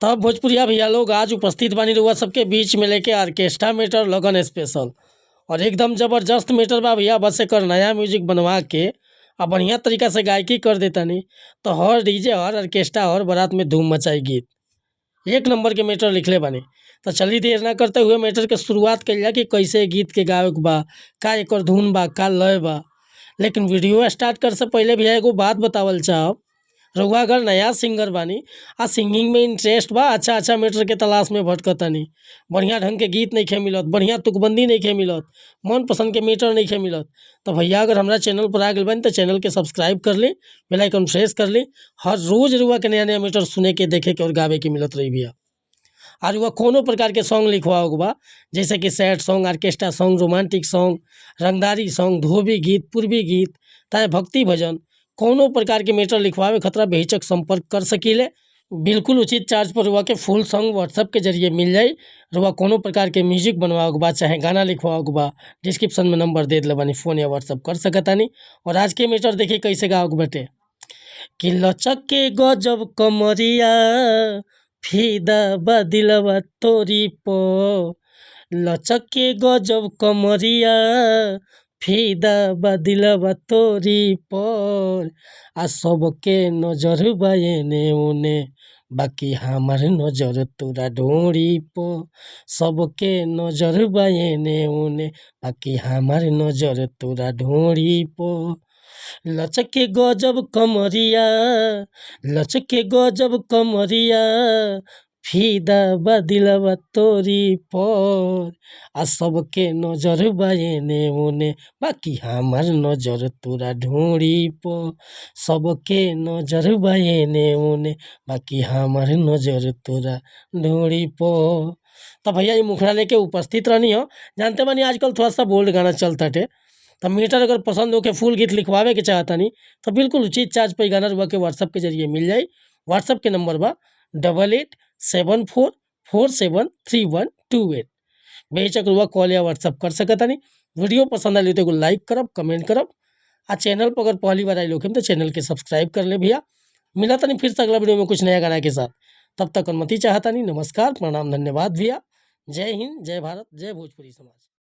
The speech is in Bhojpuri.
तब भोजपुरिया भैया लोग आज उपस्थित बानी रउआ सबके बीच में लेके ऑर्केस्ट्रा मेटर लगन स्पेशल और एकदम जबरदस्त मेटर बा भैया। बस एकर नया म्यूजिक बनवा के अब बढ़िया तरीका से गायकी कर देतानी तो हर डीजे हर ऑर्केस्ट्रा हर बारात में धूम मचाई गीत। एक नंबर के मेटर लिखले बानी। तो चली देर ना करते हुए मेटर के शुरुआत कइल जाए कि कैसे गीत के गावे के बा, का एकर धुन बा, का लय बा। लेकिन वीडियो स्टार्ट कर से पहले भैया एगो बात बतावल चाहब, रउआ अगर नया सिंगर बानी आ सिंगिंग में इंटरेस्ट बा, अच्छा मेटर के तलाश में भटकतानी, बढ़िया ढंग के गीत नहीं मिलत, बढ़िया तुकबंदी नहीं मिलत, मन पसंद के मेटर नहीं मिलत, तो भैया अगर हमारा चैनल पर आ गए बानी तो चैनल के सब्सक्राइब कर ली, बेल आइकन प्रेस कर ली। हर रोज रउआ के नया मेटर सुने के, देखे के और गावे के मिलत रही भैया। आज वह कोनो प्रकार के सॉन्ग लिखवाओ बा, जैसे कि sad song, orchestra song, romantic song, रंगदारी सॉन्ग, धोबी गीत, पूर्वी गीत, चाहे भक्ति भजन, कोनो प्रकार के मेटर लिखवावे खतरा बेहिचक संपर्क कर सकीले। बिल्कुल उचित चार्ज पर रुआ के फुल सॉन्ग व्हाट्सएप के जरिए मिल जाई। रुआ कोनो प्रकार के म्यूजिक बनवाओ के बा, चाहे गाना लिखवाओ के बा, डिस्क्रिप्शन में नंबर दे दिले बानी, फोन या व्हाट्सएप कर सकतानी। और आज के मेटर देखिए कैसे गाओ के बटे कि लचक के गजब कमरिया फीदा बदिलवा तोरी पो, लचक के गजब कमरिया फीदा बदिलवा तोरी पर। आ सबके नजर बायने उने, बाकी हमार नजर तोरा ढोरी पो। सबके नजर बायने उने, बाकी हमार नजर तोरा ढोरी पो। लचक के गजब कमरिया, लचक के गजब कमरिया फीदा बदिलवा तोरी पर। आ सबके नजर बायने उने, बाकी हमार नजर तोरा ढोरी पो। सबके नजर बायने उने, बाकी हमार नजर तोरा ढोरी पो। तो भैया ये मुखड़ा लेके उपस्थित रहनी हो। जानते बानी आजकल थोड़ा सा बोल्ड गाना चलता टे, तो मीटर अगर पसंद हो के फुल गीत लिखवावे के चाहता नहीं तो बिल्कुल उचित चार्ज पर गाना रुआ के व्हाट्सएप के जरिए मिल जाए। व्हाट्सएप के नंबर बा 8874473128। बेहिचक रुआ कॉल या व्हाट्सएप कर सकता नहीं। वीडियो पसंद आई तो एगो लाइक करब, कमेंट करब। आ चैनल पर अगर पहली बार आई लोग तो चैनल के सब्सक्राइब कर ले भैया। मिला था नहीं फिर से अगला वीडियो में कुछ नया गाना के साथ, तब तक अनुमति चाहता नहीं। नमस्कार, प्रणाम, धन्यवाद भैया। जय हिंद, जय भारत, जय भोजपुरी समाज।